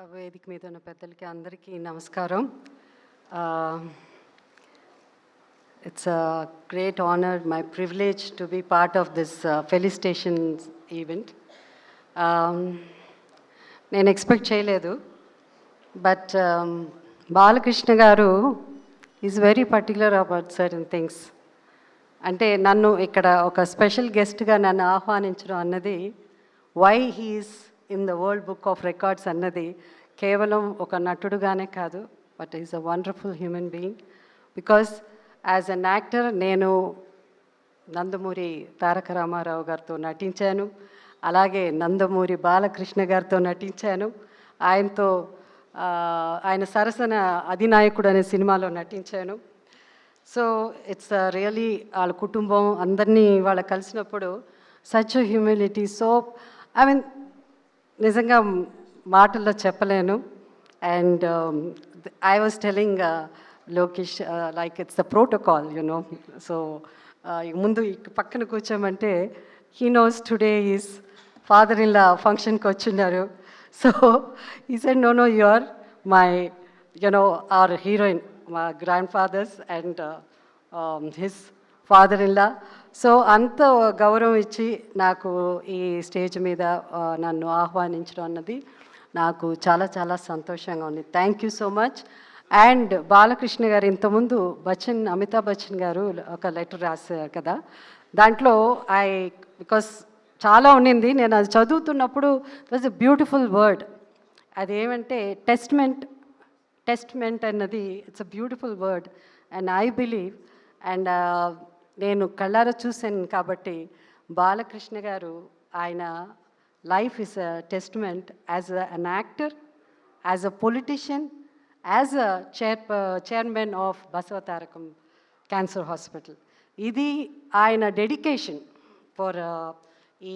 వేదిక మీద ఉన్న పెద్దలకి అందరికీ నమస్కారం. It's a great honor, my privilege to be part of this Felicitation event. నేను ఎక్స్పెక్ట్ చేయలేదు, but Balakrishna garu is very particular about certain things. అంటే నన్ను ఇక్కడ ఒక స్పెషల్ గెస్ట్గా నన్ను ఆహ్వానించడం అన్నది, why he's in the world book of records అన్నది కేవలం ఒక నటుడుగానే కాదు, but is a wonderful human being. Because as an actor నేను నందమూరి తారక రామారావు గారితో నటించాను, అలాగే నందమూరి బాలకృష్ణ గారితో నటించాను. ఆయన సరసన అధినాయకుడు అనే సినిమాలో నటించాను. సో ఇట్స్ రియలీ వాళ్ళ కుటుంబం అందరినీ వాళ్ళ కలిసినప్పుడు such humility. So I mean నిజంగా మాటల్లో చెప్పలేను. And I was telling Lokesh like it's the protocol you know. So ముందు పక్కన కూర్చోమంటే he knows today is father in law ఫంక్షన్కి వచ్చిన్నారు. So he said no you are my you know our heroine, మా grandfathers and his father in law. So అంత గౌరవం ఇచ్చి నాకు ఈ స్టేజ్ మీద నన్ను ఆహ్వానించడం అన్నది నాకు చాలా చాలా సంతోషంగా ఉంది. Thank you so much. And Balakrishna గారు ఇంతకుముందు అమితాబ్ బచ్చన్ గారు ఒక లెటర్ రాశారు కదా, దాంట్లో బికాస్ చాలా ఉండింది, నేను అది చదువుతున్నప్పుడు it was a beautiful word. అదేమంటే టెస్ట్మెంట్ అన్నది it's a beautiful word. And I believe and నేను కళ్ళారా చూశాను కాబట్టి బాలకృష్ణ గారు ఆయన life is a testament as an actor, as a politician, as a chairman of Basavatarakam cancer hospital. ఇది ఆయన డెడికేషన్ ఫర్ ఈ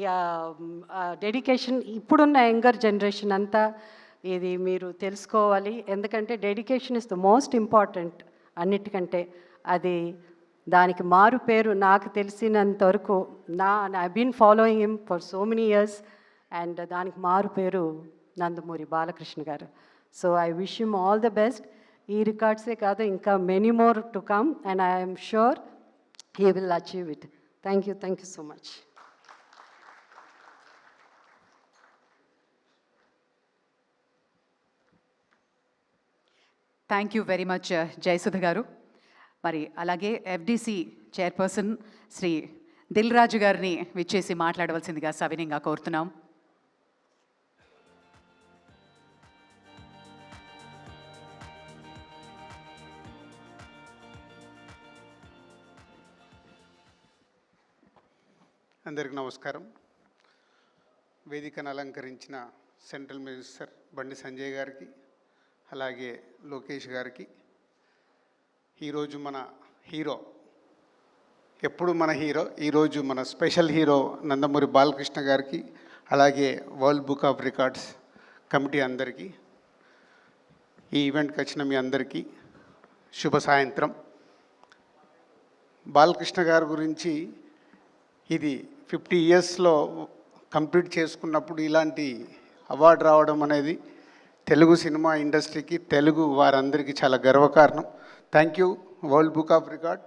డెడికేషన్ ఇప్పుడున్న యంగర్ జనరేషన్ అంతా ఇది మీరు తెలుసుకోవాలి. ఎందుకంటే dedication is the most important అన్నిటికంటే. అది దానికి మారు పేరు నాకు తెలిసినంత వరకు I been following him for so many years. And దానికి మారు పేరు Nandamuri Balakrishna garu. So I wish him all the best. ఈ రికార్డ్సే కాదు, ఇంకా many more to come, and I'm sure he will achieve it. Thank you so much. Thank you very much Jayasudha garu. మరి అలాగే FDC chairperson Shri Dil Raju గారిని విచ్చేసి మాట్లాడవలసిందిగా సవినయంగా కోరుతున్నాం. అందరికీ నమస్కారం. వేదికను అలంకరించిన సెంట్రల్ మినిస్టర్ బండి సంజయ్ గారికి, అలాగే లోకేష్ గారికి, ఈరోజు మన హీరో, ఎప్పుడు మన హీరో, ఈరోజు మన స్పెషల్ హీరో నందమూరి బాలకృష్ణ గారికి, అలాగే world book of records committee అందరికీ, ఈ ఈవెంట్కి వచ్చిన మీ అందరికీ శుభ సాయంత్రం. బాలకృష్ణ గారి గురించి ఇది 50 ఇయర్స్లో కంప్లీట్ చేసుకున్నప్పుడు ఇలాంటి అవార్డు రావడం అనేది తెలుగు సినిమా ఇండస్ట్రీకి, తెలుగు వారందరికీ చాలా గర్వకారణం. Thank you world book of record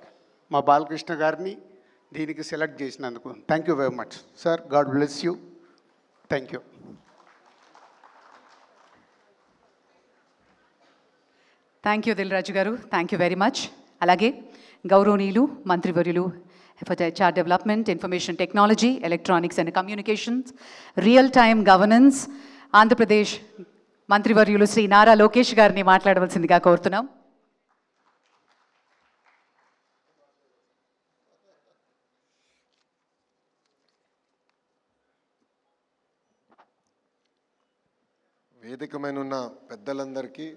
మా బాలకృష్ణ గారిని దీనికి సెలెక్ట్ చేసినందుకు. Thank you very much sir. God bless you. Thank you. Thank you Dil Raju గారు. Thank you very much. అలాగే గౌరవనీయులు మంత్రివర్యులు for HR development, information technology, electronics and communications, real time governance Andhra Pradesh మంత్రివర్యులు శ్రీ నారా లోకేష్ గారిని మాట్లాడవలసిందిగా కోరుతున్నాం. వేదిక మీద ఉన్న పెద్దలందరికీ,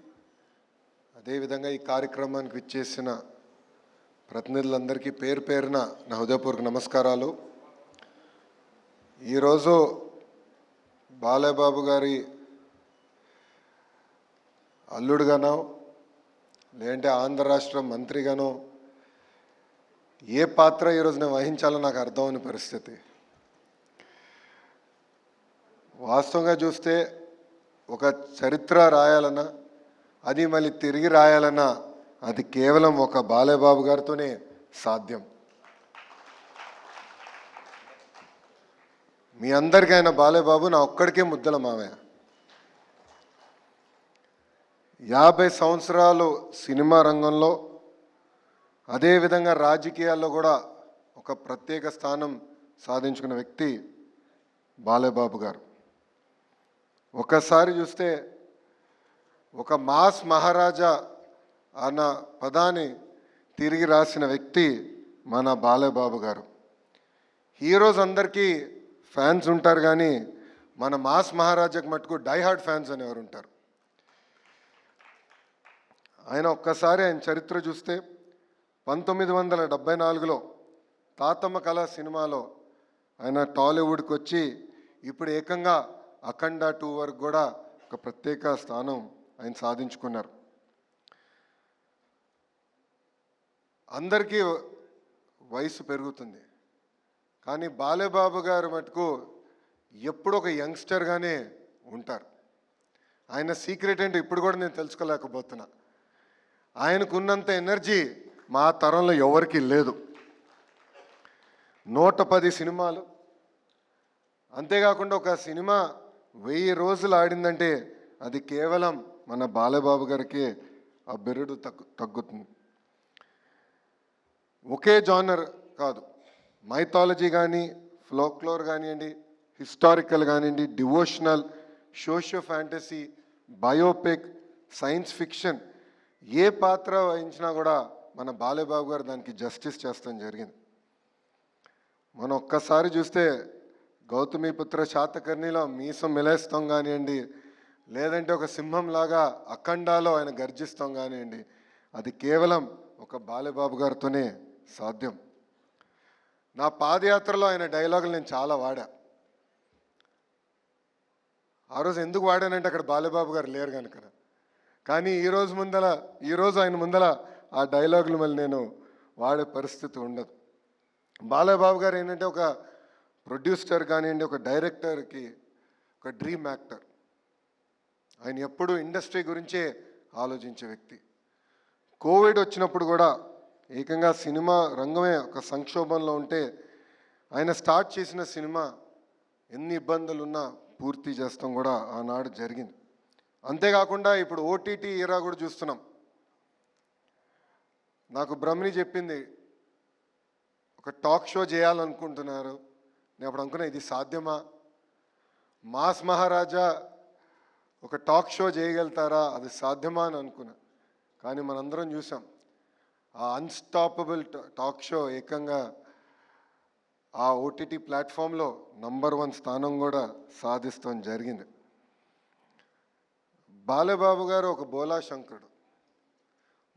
అదేవిధంగా ఈ కార్యక్రమానికి విచ్చేసిన ప్రతినిధులందరికీ పేరు పేరున నా హృదయపూర్వక నమస్కారాలు. ఈరోజు బాలయ్యబాబు గారి అల్లుడుగానో లేదంటే ఆంధ్ర రాష్ట్ర మంత్రిగానో ఏ పాత్ర ఈరోజు నేను వహించాలో నాకు అర్థమని పరిస్థితి. వాస్తవంగా చూస్తే ఒక చరిత్ర రాయాలన్నా, అది మళ్ళీ తిరిగి రాయాలన్నా అది కేవలం ఒక బాలయ్యబాబు గారితోనే సాధ్యం. మీ అందరికీ ఆయన బాలయ్యబాబు, నా ఒక్కడికే ముద్దల మావయ్య. 50 సంవత్సరాలు సినిమా రంగంలో, అదేవిధంగా రాజకీయాల్లో కూడా ఒక ప్రత్యేక స్థానం సాధించుకున్న వ్యక్తి బాలయ్యబాబు గారు. ఒకసారి చూస్తే ఒక మాస్ మహారాజా అన్న పదాన్ని తిరిగి రాసిన వ్యక్తి మన బాలయ్యబాబు గారు. హీరోస్ అందరికీ ఫ్యాన్స్ ఉంటారు, కానీ మన మాస్ మహారాజాకి మటుకు డైహార్డ్ ఫ్యాన్స్ అనేవారు ఉంటారు. ఆయన ఒక్కసారి ఆయన చరిత్ర చూస్తే 1974లో తాతమ్మ కళ సినిమాలో ఆయన టాలీవుడ్కి వచ్చి ఇప్పుడు ఏకంగా అఖండ 2 వరకు కూడా ఒక ప్రత్యేక స్థానం ఆయన సాధించుకున్నారు. అందరికీ వయసు పెరుగుతుంది, కానీ బాలయ్యబాబు గారు మటుకు ఎప్పుడు ఒక యంగ్స్టర్గానే ఉంటారు. ఆయన సీక్రెట్ ఏంటో ఇప్పుడు కూడా నేను తెలుసుకోలేకపోతున్నా. ఆయనకున్నంత ఎనర్జీ మా తరంలో ఎవరికీ లేదు. 110 సినిమాలు, అంతేకాకుండా ఒక సినిమా 1000 రోజులు ఆడిందంటే అది కేవలం మన బాలయ్యబాబు గారికి ఆ బిరుడు తగ్గుతుంది. ఒకే జానర్ కాదు, మైథాలజీ కానీ, ఫ్లోక్లోర్ కానివ్వండి, హిస్టారికల్ కానివ్వండి, devotional, socio fantasy, biopic, science fiction, ఏ పాత్ర వహించినా కూడా మన బాలయ్యబాబు గారు దానికి జస్టిస్ చేస్తాం జరిగింది. మనం ఒక్కసారి చూస్తే గౌతమిపుత్ర శాతకర్ణిలో మీసం మిలేస్తాం కానివ్వండి, లేదంటే ఒక సింహంలాగా అఖండాలో ఆయన గర్జిస్తాం కానివ్వండి, అది కేవలం ఒక బాలయ్యబాబు గారితోనే సాధ్యం. నా పాదయాత్రలో ఆయన డైలాగులు నేను చాలా వాడా. ఆ రోజు ఎందుకు వాడానంటే అక్కడ బాలయ్యబాబు గారు లేరు కనుక. కానీ ఈరోజు ఆయన ముందల ఆ డైలాగులు మళ్ళీ నేను వాడే పరిస్థితి ఉండదు. బాలయ్యబాబు గారు ఏంటంటే ఒక ప్రొడ్యూసర్ కానివ్వండి, ఒక డైరెక్టర్కి ఒక డ్రీమ్ యాక్టర్. ఆయన ఎప్పుడూ ఇండస్ట్రీ గురించే ఆలోచించే వ్యక్తి. కోవిడ్ వచ్చినప్పుడు కూడా ఏకంగా సినిమా రంగమే ఒక సంక్షోభంలో ఉంటే ఆయన స్టార్ట్ చేసిన సినిమా ఎన్ని ఇబ్బందులున్నా పూర్తి చేస్తాం కూడా ఆనాడు జరిగింది. అంతేకాకుండా ఇప్పుడు ఓటీటీ ఈరా కూడా చూస్తున్నాం. నాకు బ్రహ్మని చెప్పింది, ఒక టాక్ షో చేయాలనుకుంటున్నారు. నేను అప్పుడు అనుకున్నా, ఇది సాధ్యమా? మాస్ మహారాజా ఒక టాక్ షో చేయగలుగుతారా? అది సాధ్యమా అని అనుకున్నా. కానీ మనందరం చూసాం, ఆ అన్స్టాపబుల్ టాక్ షో ఏకంగా ఆ ఓటీటీ ప్లాట్ఫామ్లో నంబర్ 1 స్థానం కూడా సాధిస్తాం జరిగింది. బాలయ్యబాబు గారు ఒక బోలా శంకరుడు.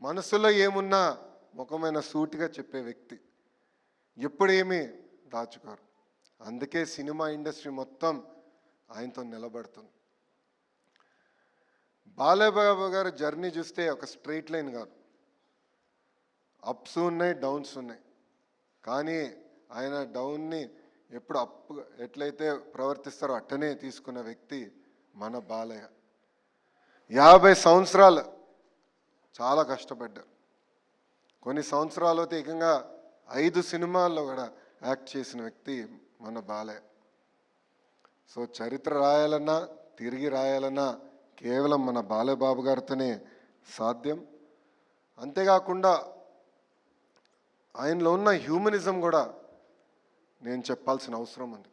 మనసులో ఏమున్నా ముఖమైన సూటిగా చెప్పే వ్యక్తి, ఎప్పుడు ఏమీ దాచుకోరు. అందుకే సినిమా ఇండస్ట్రీ మొత్తం ఆయనతో నిలబడుతుంది. బాలయ్యబాబు గారు జర్నీ చూస్తే ఒక స్ట్రైట్ లైన్ కాదు, అప్స్ ఉన్నాయి, డౌన్స్ ఉన్నాయి. కానీ ఆయన డౌన్ని ఎప్పుడు అప్ ఎట్లయితే ప్రవర్తిస్తారో అట్టనే తీసుకున్న వ్యక్తి మన బాలయ్య. 50 సంవత్సరాలు చాలా కష్టపడ్డారు. కొన్ని సంవత్సరాలు అయితే ఏకంగా 5 సినిమాల్లో కూడా యాక్ట్ చేసిన వ్యక్తి మన బాలయ్య. సో చరిత్ర రాయాలన్నా, తిరిగి రాయాలన్నా కేవలం మన బాలయ్యబాబు గారితోనే సాధ్యం. అంతేకాకుండా ఆయనలో ఉన్న హ్యూమనిజం కూడా నేను చెప్పాల్సిన అవసరం ఉంది.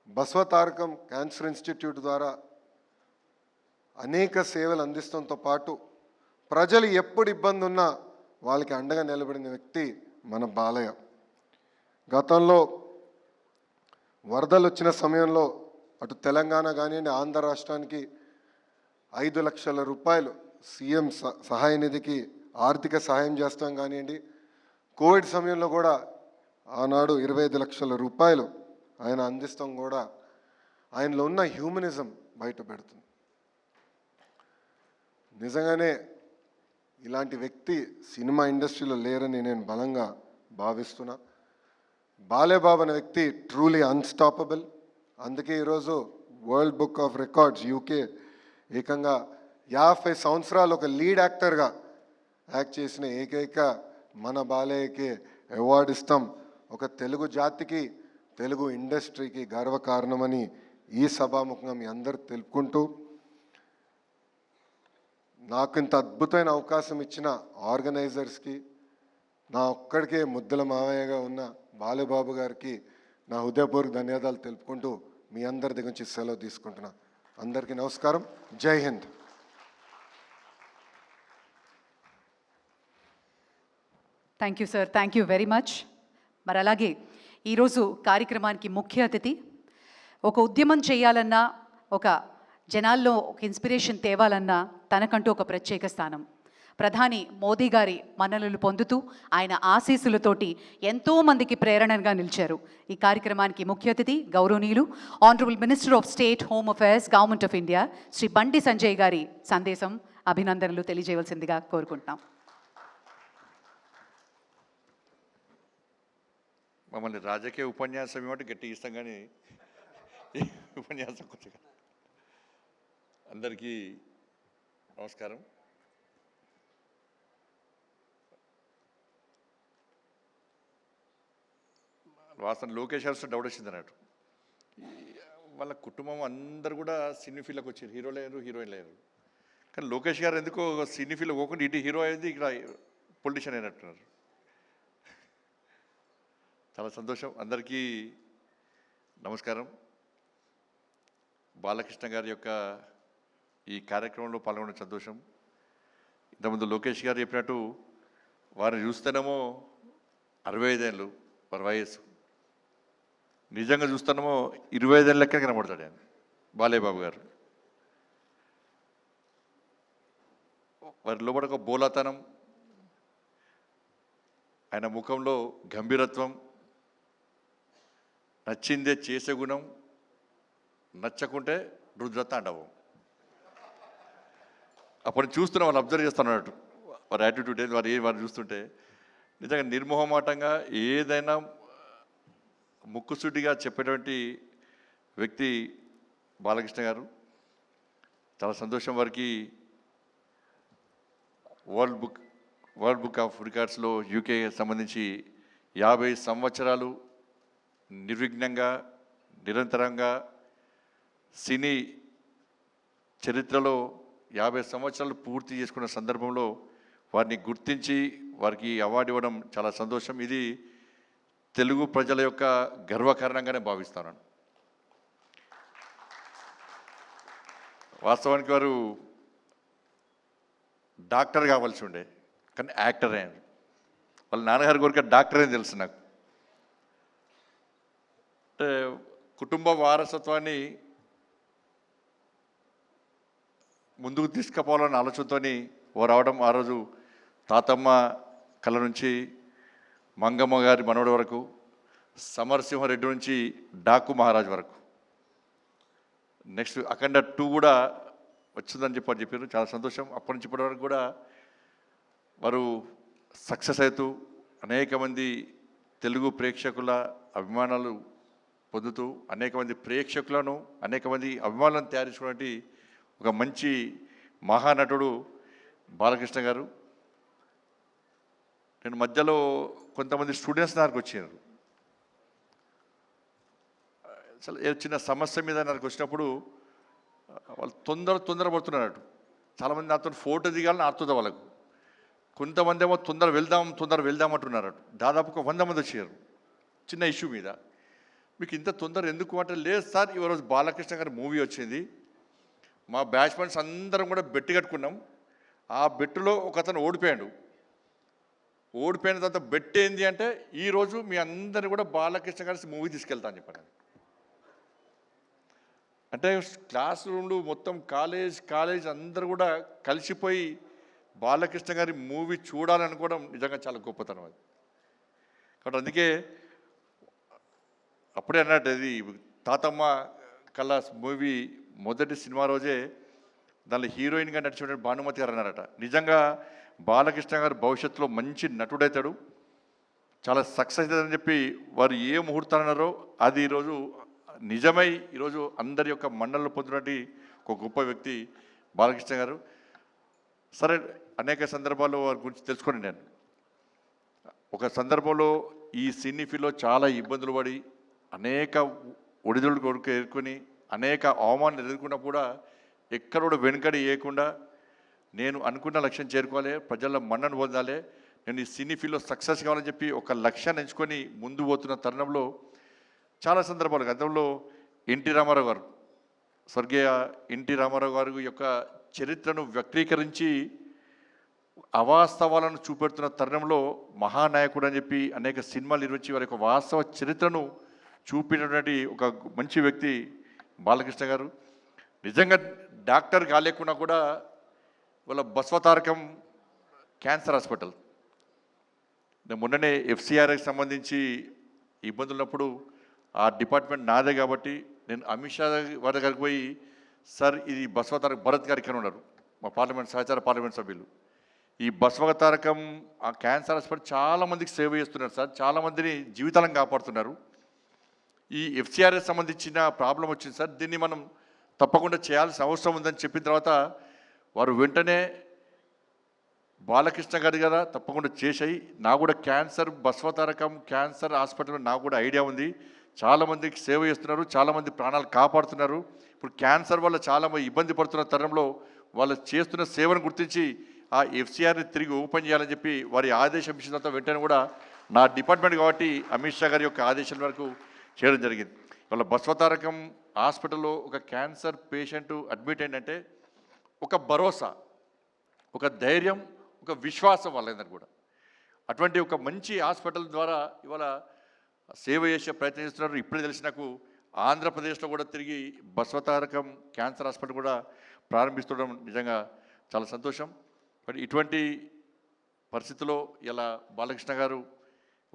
బసవతారకం క్యాన్సర్ ఇన్స్టిట్యూట్ ద్వారా అనేక సేవలు అందించడంతో పాటు ప్రజలు ఎప్పుడు ఇబ్బంది ఉన్నా వాళ్ళకి అండగా నిలబడిన వ్యక్తి మన బాలయ్య. గతంలో వరదలు వచ్చిన సమయంలో అటు తెలంగాణ కానివ్వండి, ఆంధ్ర రాష్ట్రానికి 5 లక్షల రూపాయలు సీఎం సహాయ నిధికి ఆర్థిక సహాయం చేస్తాం కానివ్వండి, కోవిడ్ సమయంలో కూడా ఆనాడు 25 లక్షల రూపాయలు ఆయన అందిస్తాం కూడా ఆయనలో ఉన్న హ్యూమనిజం బయట పెడుతుంది. నిజంగానే ఇలాంటి వ్యక్తి సినిమా ఇండస్ట్రీలో లేరని నేను బలంగా భావిస్తున్నా. బాలయ్యబాబు అనే వ్యక్తి ట్రూలీ అన్స్టాపబుల్. అందుకే ఈరోజు world book of records UK ఏకంగా 50 సంవత్సరాలు ఒక లీడ్ యాక్టర్గా యాక్ట్ చేసిన ఏకైక మన బాలయ్యకి అవార్డు ఇస్తాం. ఒక తెలుగు జాతికి, తెలుగు ఇండస్ట్రీకి గర్వకారణమని ఈ సభాముఖంగా మీ అందరు తెలుపుకుంటూ, నాకు ఇంత అద్భుతమైన అవకాశం ఇచ్చిన ఆర్గనైజర్స్కి, నా ఒక్కడికే ముద్దల మావయ్యగా ఉన్న బాలబాబు గారికి నా హృదయపూర్వక ధన్యవాదాలు తెలుపుకుంటూ మీ అందరి దగ్గర నుంచి సెలవు తీసుకుంటున్నా. అందరికీ నమస్కారం. జై Hind. Thank you sir, thank you very much. మరి అలాగే ఈరోజు కార్యక్రమానికి ముఖ్య అతిథి, ఒక ఉద్యమం చేయాలన్నా, ఒక జనాల్లో ఒక ఇన్స్పిరేషన్ తేవాలన్నా తనకంటూ ఒక ప్రత్యేక స్థానం. ప్రధాని మోదీ గారి మన్ననలు పొందుతూ ఆయన ఆశీస్సులతోటి ఎంతోమందికి ప్రేరణగా నిలిచారు. ఈ కార్యక్రమానికి ముఖ్య అతిథి గౌరవనీయులు honourable minister of state home affairs government of India Shri Bandi Sanjay గారి సందేశం, అభినందనలు తెలియజేయవలసిందిగా కోరుకుంటున్నాం. మమ్మల్ని రాజకీయ ఉపన్యాసం ఇవ్వమంటే గట్టిగా ఇస్తాం, కానీ ఉపన్యాసం కొద్దిగా. అందరికీ నమస్కారం. వాస్తవం లోకేష్ గారు డౌట్ వచ్చింది అన్నట్టు. వాళ్ళ కుటుంబం అందరు కూడా సినీ ఫీల్డ్కి వచ్చారు, హీరోలు అయ్యారు, హీరోయిన్లు అయ్యారు. కానీ లోకేష్ గారు ఎందుకో సినీ ఫీల్డ్ పోకుండా ఇటు హీరో అయింది, ఇక్కడ పొలిటీషియన్ అయినట్టున్నారు. చాలా సంతోషం. అందరికీ నమస్కారం. బాలకృష్ణ గారి యొక్క ఈ కార్యక్రమంలో పాల్గొనడం సంతోషం. ఇంతకుముందు లోకేష్ గారు చెప్పినట్టు వారిని చూస్తేనేమో 65 ఏళ్ళు వారి వయస్సు, నిజంగా చూస్తానేమో 25 ఏళ్ళ లెక్క కనబడతాడు ఆయన బాలయ్య బాబు గారు. వారి లోపల ఒక బోలాతనం, ఆయన ముఖంలో గంభీరత్వం, నచ్చిందే చేసే గుణం, నచ్చకుంటే రుద్రతాండవం. అప్పుడు చూస్తున్నా, వాళ్ళు అబ్జర్వ్ చేస్తున్నట్టు వారి యాటిట్యూడ్ ఏది, వారు చూస్తుంటే నిజంగా నిర్మోహమాటంగా ఏదైనా ముక్కుసూటిగా చెప్పేటువంటి వ్యక్తి బాలకృష్ణ గారు. చాలా సంతోషం. వారికి వరల్డ్ బుక్ ఆఫ్ రికార్డ్స్లో యూకే సంబంధించి 50 సంవత్సరాలు నిర్విఘ్నంగా నిరంతరంగా సినీ చరిత్రలో 50 సంవత్సరాలు పూర్తి చేసుకున్న సందర్భంలో వారిని గుర్తించి వారికి అవార్డు ఇవ్వడం చాలా సంతోషం. ఇది తెలుగు ప్రజల యొక్క గర్వకారణంగానే భావిస్తాను. వాస్తవానికి వారు డాక్టర్ కావాల్సి ఉండే, కానీ యాక్టర్ అయ్యారు. వాళ్ళ నాన్నగారి కోరిక డాక్టర్ అని తెలుసు నాకు. అంటే కుటుంబ వారసత్వాన్ని ముందుకు తీసుకుపోవాలన్న ఆలోచనతో ఓ రావడం. ఆ రోజు తాతమ్మ కళ నుంచి మంగమ్మ గారి మనవడి వరకు, సమరసింహారెడ్డి నుంచి డాకు మహారాజ్ వరకు, నెక్స్ట్ అఖండ 2 కూడా వచ్చిందని చెప్పారు. చాలా సంతోషం. అప్పటి నుంచి ఇప్పటి వరకు కూడా వారు సక్సెస్ అవుతూ అనేక మంది తెలుగు ప్రేక్షకుల అభిమానాలు పొందుతూ అనేక మంది ప్రేక్షకులను, అనేక మంది అభిమానులను తయారు చేసుకున్నటువంటి ఒక మంచి మహానటుడు బాలకృష్ణ గారు. నేను మధ్యలో కొంతమంది స్టూడెంట్స్ దగ్గరకు వచ్చారు. అసలు చిన్న సమస్య మీద నాకు వచ్చినప్పుడు వాళ్ళు తొందర పడుతున్నారు. చాలామంది నాతో ఫోటో దిగాలని ఆడుతుంది వాళ్ళకు. కొంతమంది ఏమో తొందర వెళ్దాం అంటున్నారు. దాదాపు ఒక 100 మంది వచ్చారు చిన్న ఇష్యూ మీద. మీకు ఇంత తొందర ఎందుకు అంటే, లేదు సార్, ఈరోజు బాలకృష్ణ గారి మూవీ వచ్చింది, మా బ్యాచ్మెంట్స్ అందరం కూడా బెట్టు కట్టుకున్నాం, ఆ బెట్టులో ఒక అతను ఓడిపోయిన తర్వాత బెట్ ఏంది అంటే, ఈరోజు మీ అందరినీ కూడా బాలకృష్ణ గారి మూవీ తీసుకెళ్తా అని చెప్పాను. అంటే క్లాస్ రూమ్లు మొత్తం కాలేజ్ అందరూ కూడా కలిసిపోయి బాలకృష్ణ గారి మూవీ చూడాలనుకోవడం నిజంగా చాలా గొప్పతనం అది. కాబట్టి అందుకే అప్పుడే అన్నట్టు, అది తాతమ్మ కళ మూవీ మొదటి సినిమా రోజే దానిలో హీరోయిన్గా నడిచిన భానుమతి గారు అన్నారట. నిజంగా బాలకృష్ణ గారు భవిష్యత్తులో మంచి నటుడవుతాడు, చాలా సక్సెస్ అవుతుందని చెప్పి వారు ఏ ముహూర్తాలు అన్నారో అది ఈరోజు నిజమై ఈరోజు అందరి యొక్క మన్ననలు పొందినటువంటి ఒక గొప్ప వ్యక్తి బాలకృష్ణ గారు. సరే, అనేక సందర్భాల్లో వారి గురించి తెలుసుకొని నేను ఒక సందర్భంలో ఈ సినీ ఫీల్డ్లో చాలా ఇబ్బందులు పడి అనేక ఒడిదుడుకు కొడుకు ఎదుర్కొని అనేక అవమానాలు ఎదుర్కొన్నా కూడా ఎక్కడ కూడా వెనుకడి వేయకుండా నేను అనుకున్న లక్ష్యం చేరుకోవాలి, ప్రజల్లో మన్నను పొందాలి, నేను ఈ సినీ ఫీల్డ్లో సక్సెస్ కావాలని చెప్పి ఒక లక్ష్యాన్ని ఎంచుకొని ముందు పోతున్న తరుణంలో చాలా సందర్భాలు గతంలో ఎన్టీ రామారావు గారు, స్వర్గీయ ఎన్టీ రామారావు గారి యొక్క చరిత్రను వ్యక్తీకరించి అవాస్తవాలను చూపెడుతున్న తరుణంలో మహానాయకుడు అని చెప్పి అనేక సినిమాలు నిర్మించి వారి యొక్క వాస్తవ చరిత్రను చూపినటువంటి ఒక మంచి వ్యక్తి బాలకృష్ణ గారు. నిజంగా డాక్టర్ కాలేకున్నా కూడా వాళ్ళ బస్వతారకం క్యాన్సర్ హాస్పిటల్, నేను మొన్ననే FCRకి సంబంధించి ఇబ్బందులు ఉన్నప్పుడు ఆ డిపార్ట్మెంట్ నాదే కాబట్టి నేను అమిత్ షా వారి దగ్గరికి పోయి, సార్ ఇది బస్వతారకం, భరత్ గారికి అని ఉన్నారు మా సహచార పార్లమెంట్ సభ్యులు, ఈ బస్వతారకం ఆ క్యాన్సర్ హాస్పిటల్ చాలామందికి సేవ చేస్తున్నారు సార్, చాలామందిని జీవితాలను కాపాడుతున్నారు, ఈ FCRకి సంబంధించిన ప్రాబ్లం వచ్చింది సార్, దీన్ని మనం తప్పకుండా చేయాల్సిన అవసరం ఉందని చెప్పిన తర్వాత వారు వెంటనే బాలకృష్ణ గారి కదా తప్పకుండా చేసాయి, నాకు కూడా క్యాన్సర్ బస్వతారకం క్యాన్సర్ హాస్పిటల్లో నాకు కూడా ఐడియా ఉంది, చాలామందికి సేవ చేస్తున్నారు, చాలామంది ప్రాణాలు కాపాడుతున్నారు, ఇప్పుడు క్యాన్సర్ వల్ల చాలామంది ఇబ్బంది పడుతున్న తరుణంలో వాళ్ళు చేస్తున్న సేవను గుర్తించి ఆ FCRని తిరిగి ఓపెన్ చేయాలని చెప్పి వారి ఆదేశం ఇచ్చిన తర్వాత వెంటనే కూడా నా డిపార్ట్మెంట్ కాబట్టి అమిత్ షా గారి యొక్క ఆదేశాల వరకు చేయడం జరిగింది. వాళ్ళ బస్వతారకం హాస్పిటల్లో ఒక క్యాన్సర్ పేషెంట్ అడ్మిట్ అయిందంటే ఒక భరోసా, ఒక ధైర్యం, ఒక విశ్వాసం వాళ్ళందరూ కూడా అటువంటి ఒక మంచి హాస్పిటల్ ద్వారా ఇవాళ సేవ చేసే ప్రయత్నం చేస్తున్నారు. ఇప్పుడే తెలిసి నాకు ఆంధ్రప్రదేశ్లో కూడా తిరిగి బస్వతారకం క్యాన్సర్ హాస్పిటల్ కూడా ప్రారంభిస్తుండడం నిజంగా చాలా సంతోషం. మరి ఇటువంటి పరిస్థితుల్లో ఇలా బాలకృష్ణ గారు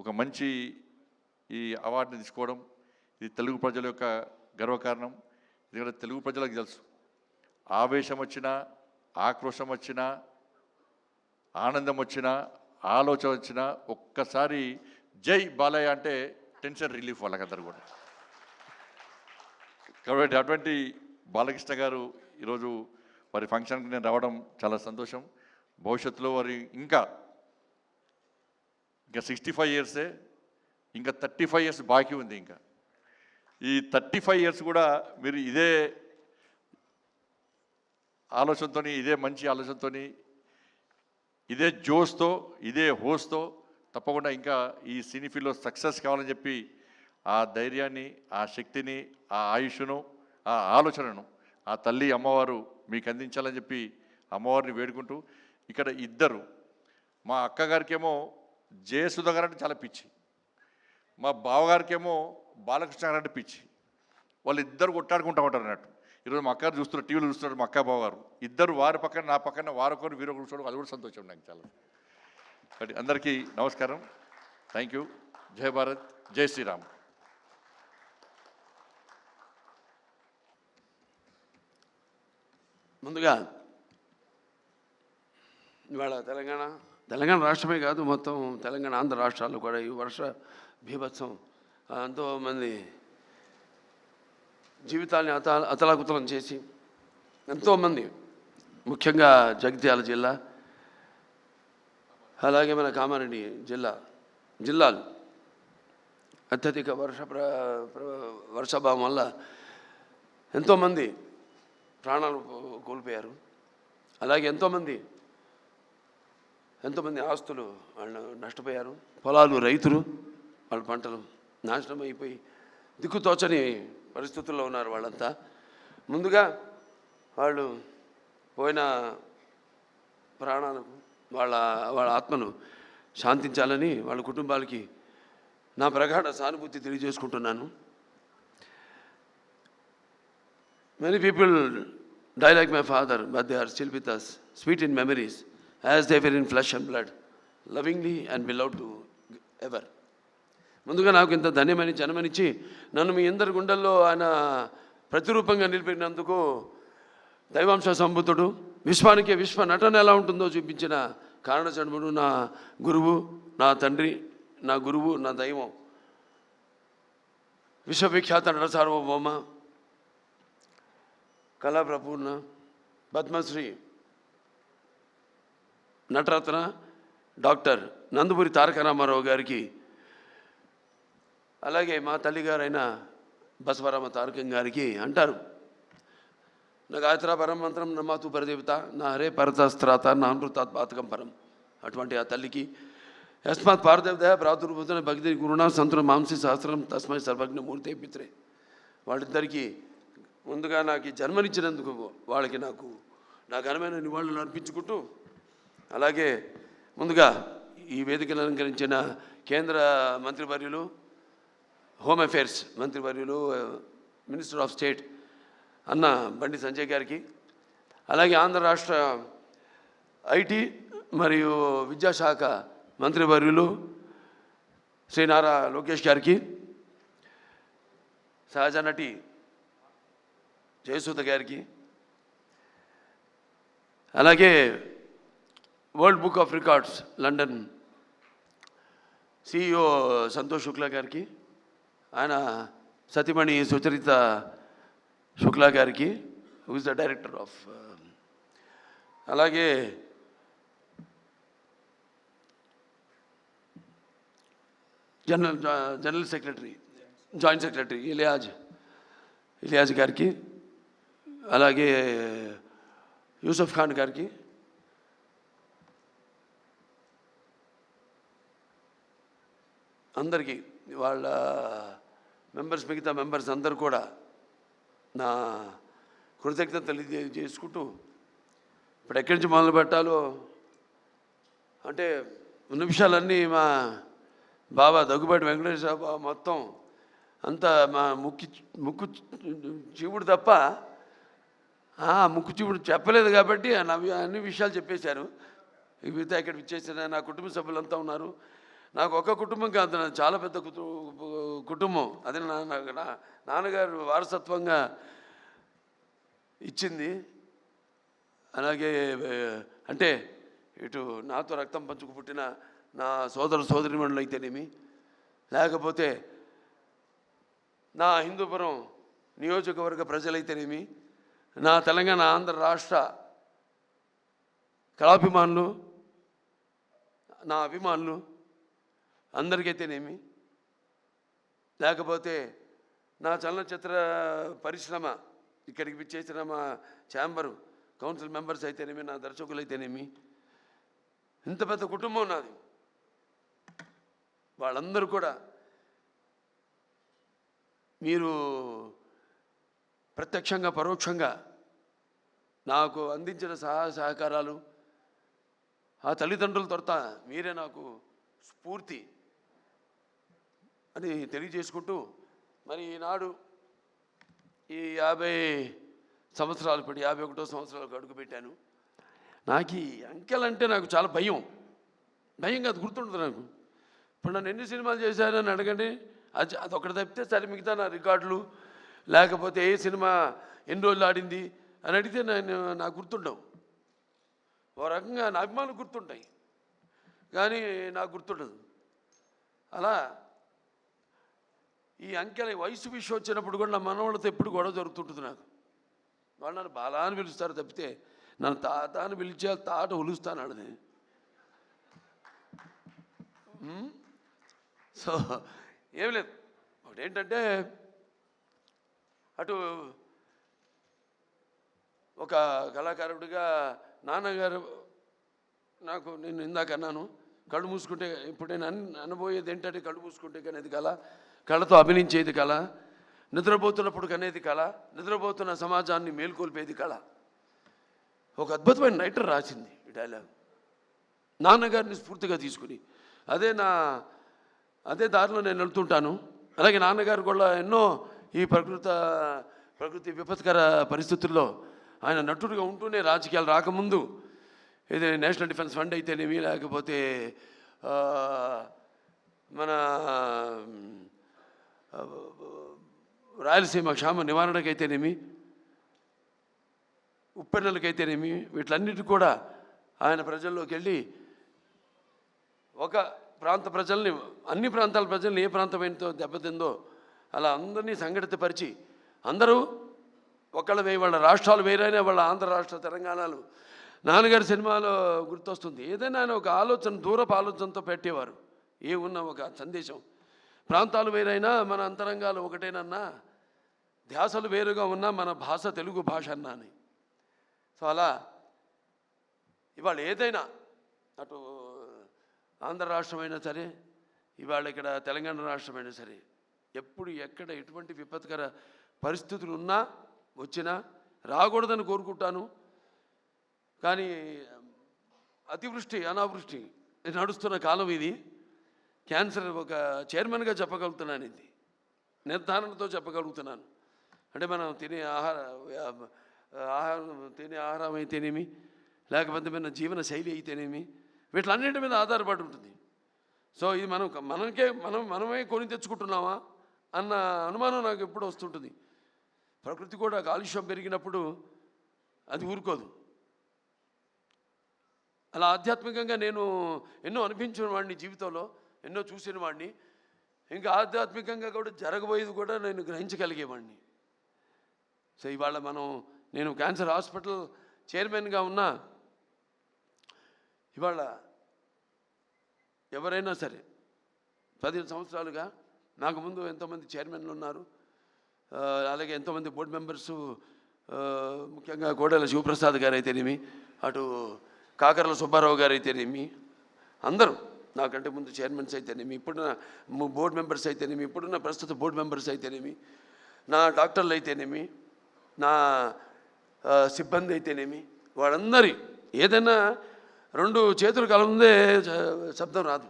ఒక మంచి ఈ అవార్డుని తీసుకోవడం ఇది తెలుగు ప్రజల యొక్క గర్వకారణం. ఎందుకంటే తెలుగు ప్రజలకు తెలుసు, ఆవేశం వచ్చినా, ఆక్రోశం వచ్చినా, ఆనందం వచ్చినా, ఆలోచన వచ్చినా ఒక్కసారి జై బాలయ్య అంటే టెన్షన్ రిలీఫ్ వాళ్ళకందరూ కూడా. కాబట్టి అటువంటి బాలకృష్ణ గారు ఈరోజు వారి ఫంక్షన్కి నేను రావడం చాలా సంతోషం. భవిష్యత్తులో వారి ఇంకా 65 ఇయర్సే, ఇంకా 35 ఇయర్స్ బాకీ ఉంది. ఇంకా ఈ 35 ఇయర్స్ కూడా మీరు ఇదే ఆలోచనతో, ఇదే మంచి ఆలోచనతో, ఇదే జోష్తో, ఇదే హోస్తో తప్పకుండా ఇంకా ఈ సినీ ఫీల్డ్లో సక్సెస్ కావాలని చెప్పి ఆ ధైర్యాన్ని, ఆ శక్తిని, ఆ ఆయుష్ను, ఆ ఆలోచనను ఆ తల్లి అమ్మవారు మీకు అందించాలని చెప్పి అమ్మవారిని వేడుకుంటూ, ఇక్కడ ఇద్దరు, మా అక్కగారికేమో జయసుధ గారు అంటే చాలా పిచ్చి, మా బావగారికేమో బాలకృష్ణ గారు అంటే పిచ్చి. వాళ్ళు ఇద్దరు కొట్టాడుకుంటూ ఉంటారు అన్నట్టు. ఈరోజు మా అక్కగారు చూస్తున్నారు, టీవీలో చూస్తున్నారు, మా అక్క బావగారు ఇద్దరు వారి పక్కన నా పక్కన వారొకరు వీరొకరు కూర్చోవడం అది కూడా సంతోషం నాకు చాలా. కాబట్టి అందరికీ నమస్కారం, థ్యాంక్ యూ. జై భారత్, జై శ్రీరామ్. ముందుగా ఇవాళ తెలంగాణ రాష్ట్రమే కాదు, మొత్తం తెలంగాణ ఆంధ్ర రాష్ట్రాల్లో కూడా ఈ వర్ష బీభత్సం ఎంతోమంది జీవితాన్ని అతలాకుతలం చేసి ఎంతోమంది, ముఖ్యంగా జగిత్యాల జిల్లా, అలాగే మన కామారెడ్డి జిల్లాలు అత్యధిక వర్షాభావం వల్ల ఎంతోమంది ప్రాణాలు కోల్పోయారు. అలాగే ఎంతోమంది ఆస్తులు వాళ్ళు నష్టపోయారు. పొలాలు, రైతులు వాళ్ళ పంటలు నాశనం అయిపోయి దిక్కుతోచని పరిస్థితుల్లో ఉన్నారు వాళ్ళంతా. ముందుగా వాళ్ళు పోయిన ప్రాణాలకు వాళ్ళ ఆత్మను శాంతించాలని వాళ్ళ కుటుంబాలకి నా ప్రగాఢ సానుభూతి తెలియజేసుకుంటున్నాను. Many people die like my father, but they are still with us, sweet in memories, as they were in flesh and blood, lovingly and beloved to ever. ముందుగా నాకు ఇంత ధన్యమైన జన్మనిచ్చి నన్ను మీ అందరి గుండెల్లో ఆయన ప్రతిరూపంగా నిలిపినందుకు దైవాంశ సంబుద్ధుడు, విశ్వానికి విశ్వ నటన ఎలా ఉంటుందో చూపించిన కారణజన్ముడు, నా గురువు, నా తండ్రి, నా గురువు, నా దైవం విశ్వవిఖ్యాత నట సార్వభౌమ కళాప్రపూర్ణ పద్మశ్రీ నటరత్న డాక్టర్ నందమూరి తారక రామారావు గారికి, అలాగే మా తల్లిగారైన బసవరామ తారకం గారికి అంటారు, నా గాయత్ర పరం మంత్రం నమాతు పరదేవత నా హరే పరతస్త్రాత నా అమృతాత్ పాతకం పరం. అటువంటి ఆ తల్లికి యస్మాత్ పారదేవత ప్రాతుర్భూత భక్తి గురుణ సంతుల మాంసి సహస్రం తస్మై సర్వజ్ఞ మూర్తే పిత్రే. వాళ్ళిద్దరికీ ముందుగా నాకు ఈ జన్మనిచ్చినందుకు వాళ్ళకి నా ఘనమైన నివాళులు అర్పించుకుంటూ, అలాగే ముందుగా ఈ వేదికను అలంకరించిన కేంద్ర మంత్రివర్యులు, హోమ్ అఫేర్స్ మంత్రివర్యులు, మినిస్టర్ ఆఫ్ స్టేట్ అన్న బండి సంజయ్ గారికి, అలాగే ఆంధ్ర రాష్ట్ర ఐటీ మరియు విద్యాశాఖ మంత్రివర్యులు శ్రీ నారా లోకేష్ గారికి, సహజ నటి జయసుధ గారికి, అలాగే world book of records London CEO Santosh Shukla గారికి, ఆయన సతీమణి సుచరిత శుక్లా గారికి, who is the director of, అలాగే general secretary joint secretary Ilyas గారికి, అలాగే యూసఫ్ ఖాన్ గారికి, అందరికీ వాళ్ళ మిగతా మెంబర్స్ అందరూ కూడా నా కృతజ్ఞతలు తెలియజేసుకుంటూ, ఇప్పుడు ఎక్కడి నుంచి మొదలు పెట్టాలో అంటే ఉన్న విషయాలన్నీ మా బాబా దగ్గుబాటి వెంకటేశ్వర బాబా మొత్తం అంతా మా ముక్కు చీవుడు తప్ప ముక్కు చీవుడు చెప్పలేదు కాబట్టి అన్ని విషయాలు చెప్పేశారు. మిగతా ఇక్కడ ఇచ్చేసిన నా కుటుంబ సభ్యులంతా ఉన్నారు. నాకు ఒక కుటుంబం కాదు, నాకు చాలా పెద్ద కుటుంబం. అదే నాన్నగారు వారసత్వంగా ఇచ్చింది. అలాగే అంటే ఇటు నాతో రక్తం పంచుకు పుట్టిన నా సోదరిమణులు అయితేనేమి, లేకపోతే నా హిందూపురం నియోజకవర్గ ప్రజలైతేనేమి, నా తెలంగాణ ఆంధ్ర రాష్ట్ర కళాభిమానులు, నా అభిమానులు అందరికైతేనేమి, లేకపోతే నా చలనచిత్ర పరిశ్రమ ఇక్కడికి విచ్చేసిన మా ఛాంబరు కౌన్సిల్ మెంబర్స్ అయితేనేమి, నా దర్శకులు అయితేనేమి, ఇంత పెద్ద కుటుంబం నాది. వాళ్ళందరూ కూడా మీరు ప్రత్యక్షంగా పరోక్షంగా నాకు అందించిన సహకారాలు, ఆ తల్లిదండ్రుల తొరత మీరే నాకు స్ఫూర్తి అని తెలియజేసుకుంటూ, మరి ఈనాడు ఈ 50 సంవత్సరాలు ఇప్పుడు 51వ సంవత్సరాలకు అడుగుపెట్టాను. నాకు ఈ అంకెలంటే నాకు చాలా భయం కాదు, గుర్తుంటుంది నాకు. ఇప్పుడు నన్ను ఎన్ని సినిమాలు చేశానని అడగండి, అదొకటి తప్పితే సరే మిగతా నా రికార్డులు, లేకపోతే ఏ సినిమా ఎన్ని రోజులు ఆడింది అని అడిగితే నాకు గుర్తుండవు. ఓ రకంగా నా అభిమానులు గుర్తుంటాయి కానీ నాకు గుర్తుండదు. అలా ఈ అంకెల వయసు విషయం వచ్చినప్పుడు కూడా నా మనవాళ్ళతో ఎప్పుడు గొడవ జరుగుతుంటుంది. నాకు వాళ్ళు నన్ను బాలా అని పిలుస్తారు తప్పితే నన్ను తాత అని పిలిచే తాట ఉలుస్తాను అన్నది. సో ఏం లేదు, ఒకటి ఏంటంటే అటు ఒక కళాకారుడిగా నాన్నగారు నాకు, నేను ఇందాక అన్నాను, కళ్ళు మూసుకుంటే ఇప్పుడు నేను అనబోయేది ఏంటంటే కళ్ళు మూసుకుంటే కనేది కళ, కళతో అభినయించేది కళ, నిద్రపోతున్నప్పుడు కనేది కళ, నిద్రపోతున్న సమాజాన్ని మేల్కొల్పేది కళ. ఒక అద్భుతమైన రైటర్ రాసింది ఈ డైలాగ్, నాన్నగారిని స్ఫూర్తిగా తీసుకుని. అదే దారిలో నేను వెళ్తుంటాను. అలాగే నాన్నగారు కూడా ఎన్నో ఈ ప్రకృతి విపత్కర పరిస్థితుల్లో ఆయన నటుడిగా ఉంటూనే, రాజకీయాలు రాకముందు ఇది నేషనల్ డిఫెన్స్ ఫండ్ అయితేనేమి, లేకపోతే మన రాయలసీమ క్షామ నివారణకైతేనేమి, ఉప్పెన్నెలకైతేనేమి, వీటిలన్నిటి కూడా ఆయన ప్రజల్లోకి వెళ్ళి ఒక ప్రాంత ప్రజల్ని, అన్ని ప్రాంతాల ప్రజల్ని ఏ ప్రాంతమైనతో దెబ్బతిందో అలా అందరినీ సంఘటితపరిచి అందరూ ఒకళ్ళ వాళ్ళ రాష్ట్రాలు వేరైనా వాళ్ళ ఆంధ్ర రాష్ట్ర తెలంగాణలు నాన్నగారి సినిమాలో గుర్తొస్తుంది. ఏదైనా ఆయన ఒక ఆలోచన, దూరపు ఆలోచనతో పెట్టేవారు. ఏమున్న ఒక సందేశం. ప్రాంతాలు వేరైనా మన అంతరంగాలు ఒకటేనన్నా, ధ్యాసలు వేరుగా ఉన్నా మన భాష తెలుగు భాష అన్నా అని. సో అలా ఇవాళ ఏదైనా అటు ఆంధ్ర రాష్ట్రమైనా సరే, ఇవాళ ఇక్కడ తెలంగాణ రాష్ట్రమైనా సరే, ఎప్పుడు ఎక్కడ ఎటువంటి విపత్కర పరిస్థితులు ఉన్నా వచ్చినా రాకూడదని కోరుకుంటాను. కానీ అతివృష్టి అనావృష్టి నడుస్తున్న కాలం ఇది. క్యాన్సర్ ఒక చైర్మన్గా చెప్పగలుగుతున్నాను, ఇది నిర్ధారణతో చెప్పగలుగుతున్నాను. అంటే మనం తినే ఆహారం అయితేనేమి, లేకపోతే మన జీవన శైలి అయితేనేమి, వీటిలన్నింటి మీద ఆధారపడి ఉంటుంది. సో ఇది మనమే కొని తెచ్చుకుంటున్నామా అన్న అనుమానం నాకు ఎప్పుడు వస్తుంటుంది. ప్రకృతి కూడా కాలుష్యం పెరిగినప్పుడు అది ఊరుకోదు. అలా ఆధ్యాత్మికంగా నేను ఎన్నో అనిపించిన వాడిని జీవితంలో, ఎన్నో చూసిన వాడిని. ఇంకా ఆధ్యాత్మికంగా కూడా జరగబోయేది కూడా నేను గ్రహించగలిగేవాడిని. సో ఇవాళ నేను క్యాన్సర్ హాస్పిటల్ చైర్మన్గా ఉన్నా, ఇవాళ ఎవరైనా సరే 15 సంవత్సరాలుగా నాకు ముందు ఎంతోమంది చైర్మన్లు ఉన్నారు, అలాగే ఎంతోమంది బోర్డు మెంబర్సు, ముఖ్యంగా కోడెల శివప్రసాద్ గారు అయితేనేమి, అటు కాకర్ల సుబ్బారావు గారు అయితేనేమి, అందరూ నాకంటే ముందు చైర్మన్స్ అయితేనేమి, ఇప్పుడున్న బోర్డు మెంబర్స్ అయితేనేమి, ఇప్పుడున్న ప్రస్తుత బోర్డు మెంబర్స్ అయితేనేమి, నా డాక్టర్లు అయితేనేమి, నా సిబ్బంది అయితేనేమి, వాళ్ళందరి ఏదైనా 2 చేతులు కలముందే శబ్దం రాదు.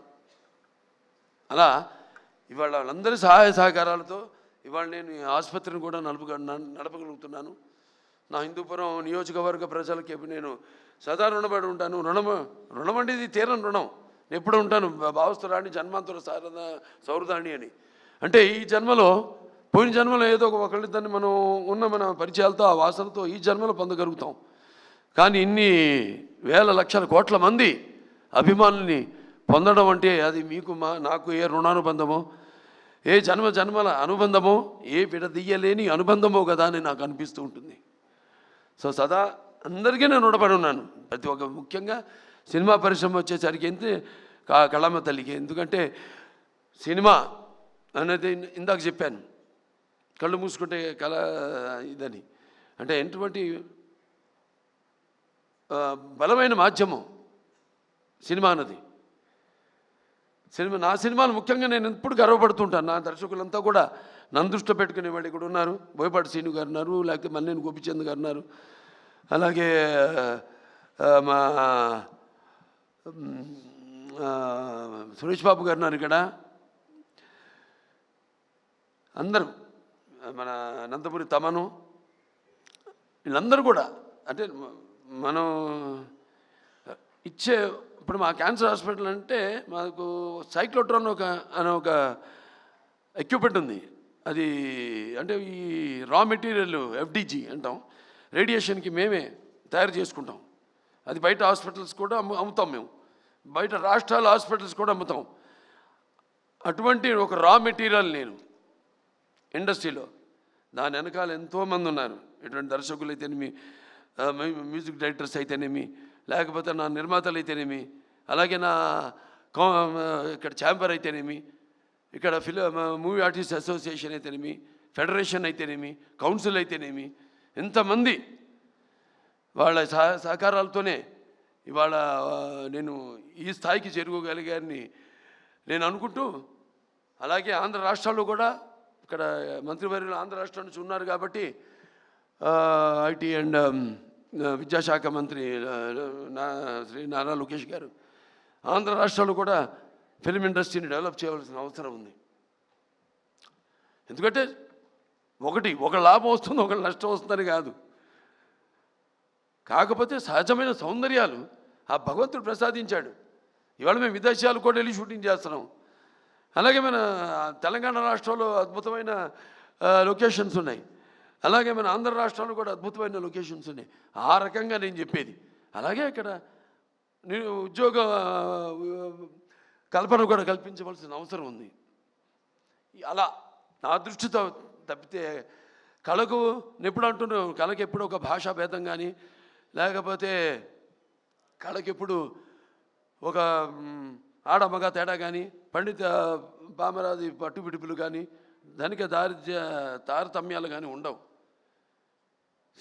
అలా ఇవాళ వాళ్ళందరి సహాయ సహకారాలతో ఇవాళ నేను ఈ ఆసుపత్రిని కూడా నడపగలుగుతున్నాను. నా హిందూపురం నియోజకవర్గ ప్రజలకి నేను సదా రుణపడి ఉంటాను. రుణం అంటే ఇది తీరని రుణం. నేను ఎప్పుడు ఉంటాను, భావస్తురాణి జన్మాంతర సౌరదాణి అని. అంటే ఈ జన్మలో, పోయిన జన్మలో ఏదో ఒకళ్ళిద్దరిని మన పరిచయాలతో, ఆ వాసనతో ఈ జన్మలో పొందగలుగుతాం. కానీ ఇన్ని వేల లక్షల కోట్ల మంది అభిమానుల్ని పొందడం అంటే అది నాకు ఏ రుణానుబంధమో, ఏ జన్మల అనుబంధమో, ఏ విడదీయలేని అనుబంధమో కదా అని నాకు అనిపిస్తూ ఉంటుంది. సో సదా అందరికీ నేను రుణపడి ఉన్నాను. ప్రతి ఒక్క, ముఖ్యంగా సినిమా పరిశ్రమ వచ్చేసరికి కళమ్మ తల్లికి. ఎందుకంటే సినిమా అనేది ఇందాక చెప్పాను, కళ్ళు మూసుకుంటే కళ ఇదని. అంటే ఎటువంటి బలమైన మాధ్యమం సినిమా అన్నది. నా సినిమాలు ముఖ్యంగా నేను ఎప్పుడు గర్వపడుతుంటాను. నా దర్శకులంతా కూడా నన్ను దృష్టిలో పెట్టుకునే వాళ్ళు ఇక్కడ ఉన్నారు. బోయపాటి శ్రీను గారు ఉన్నారు, లేకపోతే మల్లేని గోపిచంద్ గారు ఉన్నారు, అలాగే మా సురేష్ బాబు గారు ఉన్నారు ఇక్కడ. అందరూ, మన నందమూరి తమను, వీళ్ళందరూ కూడా. అంటే మనం ఇచ్చే, ఇప్పుడు మా క్యాన్సర్ హాస్పిటల్ అంటే మాకు సైక్లోట్రాన్ అనే ఒక ఎక్విప్మెంట్ ఉంది. అది అంటే ఈ రా మెటీరియల్ FDG అంటాం, రేడియేషన్కి మేమే తయారు చేసుకుంటాం. అది బయట హాస్పిటల్స్ కూడా అమ్ముతాం మేము, బయట రాష్ట్రాల హాస్పిటల్స్ కూడా అమ్ముతాం. అటువంటి ఒక రా మెటీరియల్ నేను ఇండస్ట్రీలో, దాని వెనకాల ఎంతోమంది ఉన్నారు. ఇటువంటి దర్శకులు అయితేనేమి, మ్యూజిక్ డైరెక్టర్స్ అయితేనేమి, లేకపోతే నా నిర్మాతలు అయితేనేమి, అలాగే నా ఇక్కడ ఛాంబర్ అయితేనేమి, ఇక్కడ మూవీ ఆర్టిస్ట్ అసోసియేషన్ అయితేనేమి, ఫెడరేషన్ అయితేనేమి, కౌన్సిల్ అయితేనేమి, ఎంతమంది వాళ్ళ సహకారాలతోనే ఇవాళ నేను ఈ స్థాయికి చేరుకోగలిగానని నేను అనుకుంటూ, అలాగే ఆంధ్ర రాష్ట్రాల్లో కూడా ఇక్కడ మంత్రివర్యులు ఆంధ్ర రాష్ట్రం నుంచి ఉన్నారు కాబట్టి ఐటీ అండ్ విద్యాశాఖ మంత్రి శ్రీ నారా లోకేష్ గారు ఆంధ్ర రాష్ట్రాల్లో కూడా ఫిల్మ్ ఇండస్ట్రీని డెవలప్ చేయవలసిన అవసరం ఉంది. ఎందుకంటే ఒక లాభం వస్తుంది, ఒకటి నష్టం వస్తుందని కాదు. కాకపోతే సహజమైన సౌందర్యాలు ఆ భగవంతుడు ప్రసాదించాడు. ఇవాళ మేము విదేశాలు కూడా వెళ్ళి షూటింగ్ చేస్తున్నాం. అలాగే మన తెలంగాణ రాష్ట్రంలో అద్భుతమైన లొకేషన్స్ ఉన్నాయి, అలాగే మన ఆంధ్ర రాష్ట్రంలో కూడా అద్భుతమైన లొకేషన్స్ ఉన్నాయి. ఆ రకంగా నేను చెప్పేది. అలాగే ఇక్కడ నేను ఉద్యోగ కల్పన కూడా కల్పించవలసిన అవసరం ఉంది. అలా నా దృష్టితో తప్పితే కళకు ఎప్పుడు అంటున్నాను, కళకి ఎప్పుడు ఒక భాషా భేదం కానీ లేకపోతే కళకి ఎప్పుడు ఒక ఆడమగ తేడా కానీ పండిత పామరాది పట్టుబిడుపులు కానీ ధనిక తారతమ్యాలు కానీ ఉండవు.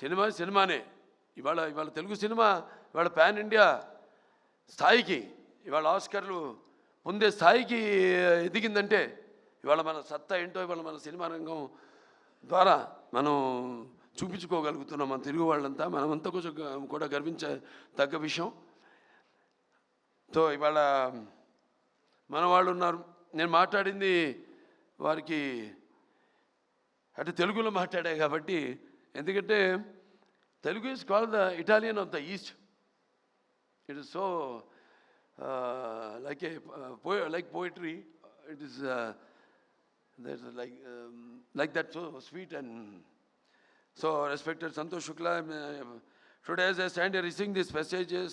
సినిమా సినిమానే. ఇవాళ తెలుగు సినిమా ఇవాళ పాన్ ఇండియా స్థాయికి, ఇవాళ ఆస్కర్లు పొందే స్థాయికి ఎదిగిందంటే ఇవాళ మన సత్తా ఏంటో ఇవాళ మన సినిమా రంగం ద్వారా మనం చూపించుకోగలుగుతున్నాం. మన తెలుగు వాళ్ళంతా మనమంతా కొంచెం కూడా గర్వించదగ్గ విషయం. సో ఇవాళ మన వాళ్ళు ఉన్నారు. నేను మాట్లాడింది వారికి అంటే తెలుగులో మాట్లాడా కాబట్టి, ఎందుకంటే Telugu is called the Italian of the east. It is so like poetry. It is there's like that, so sweet. And so respected Santosh Shukla, today as I stand here receiving these passages,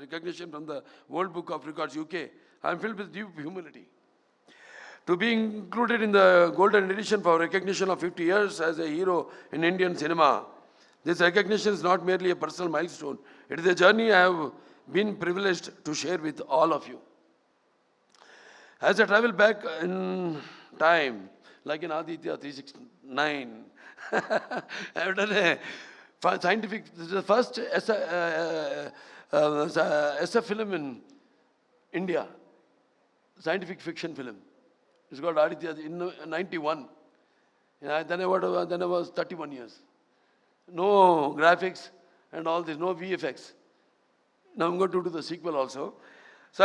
recognition from the World Book of Records UK, I am filled with deep humility to be included in the golden edition for recognition of 50 years as a hero in Indian cinema. This recognition is not merely a personal milestone, it is a journey I have been privileged to share with all of you. As I travel back in time, like in Aditya 369, I have done a scientific, this is the first SF film in India, scientific fiction film. It's called Aditya in 91. Then I was 31 years. No graphics and all this, no VFX. Now I'm going to do the sequel also. So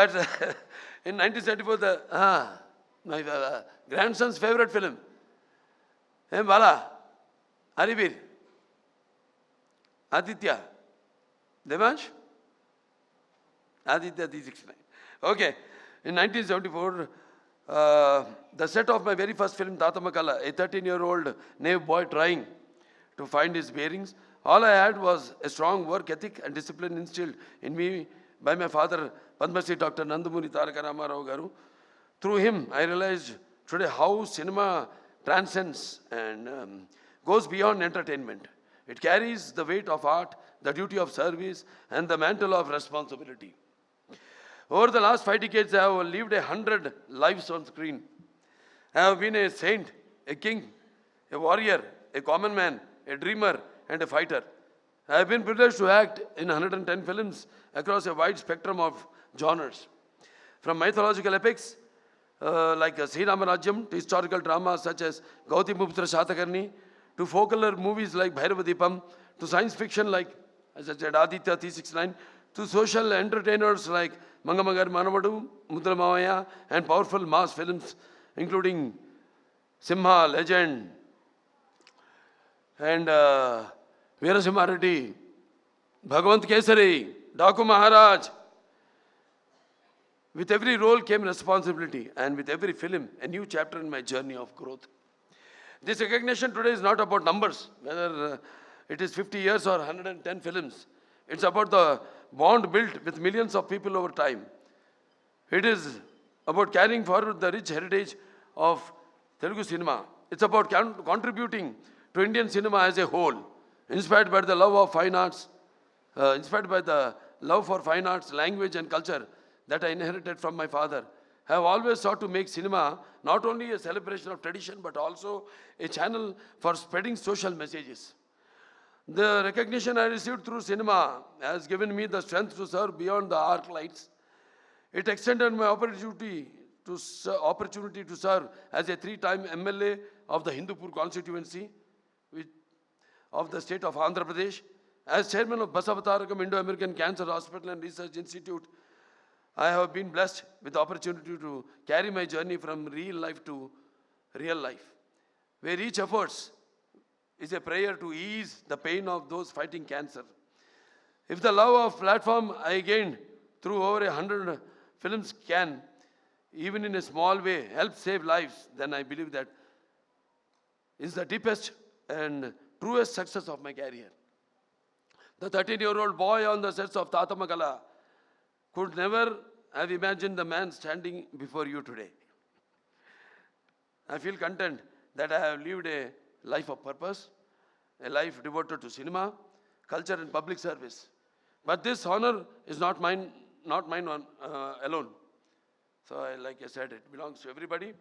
in 1974, my grandson's favorite film, Bala, Haribir, Aditya, Devansh, Aditya 369. Okay, in 1974, the set of my very first film, Tatamakala, a 13-year-old naive boy trying to find his bearings. All I had was a strong work ethic and discipline instilled in me by my father, Padma Shri Dr. Nandamuni Taraka Ramarao Garu. Through him, I realized today how cinema transcends and goes beyond entertainment. It carries the weight of art, the duty of service, and the mantle of responsibility. Over the last 5 decades, I have lived 100 lives on screen. I have been a saint, a king, a warrior, a common man, a dreamer, and a fighter. I have been privileged to act in 110 films across a wide spectrum of genres. From mythological epics like Sri Ramarajyam to historical dramas such as Gautamiputra Shatakarni, to folklore movies like Bhairavadipam, to science fiction like, as I said, Aditya 369, to social entertainers like Mangamagar Manavadu, Mudramavaya, and powerful mass films including Simha, Legend, and Veerasimha Reddy, Bhagwant Kesari, Daku Maharaj. With every role came responsibility, and with every film, a new chapter in my journey of growth. This recognition today is not about numbers, whether it is 50 years or 110 films. It's about the bond built with millions of people over time. It is about carrying forward the rich heritage of Telugu cinema. It's about contributing to Indian cinema as a whole, inspired by the love of fine arts, inspired by the love for fine arts, language and culture that I inherited from my father. I have always sought to make cinema not only a celebration of tradition but also a channel for spreading social messages. The recognition I received through cinema has given me the strength to serve beyond the arc lights. It extended my opportunity to serve as a 3-time MLA of the Hindupur constituency of the state of Andhra Pradesh, as chairman of Basavatarakam Indo-American Cancer Hospital and Research Institute. I have been blessed with the opportunity to carry my journey from real life to real life, where each effort is a prayer to ease the pain of those fighting cancer. If the love of platform I gained through over 100 films can, even in a small way, help save lives, then I believe that is the deepest and truest success of my career. The 13-year-old boy on the sets of Tatamakala could never have imagined the man standing before you today. I feel content that I have lived a life of purpose, a life devoted to cinema, culture and public service. But this honor is not mine alone. So like I said, it belongs to everybody.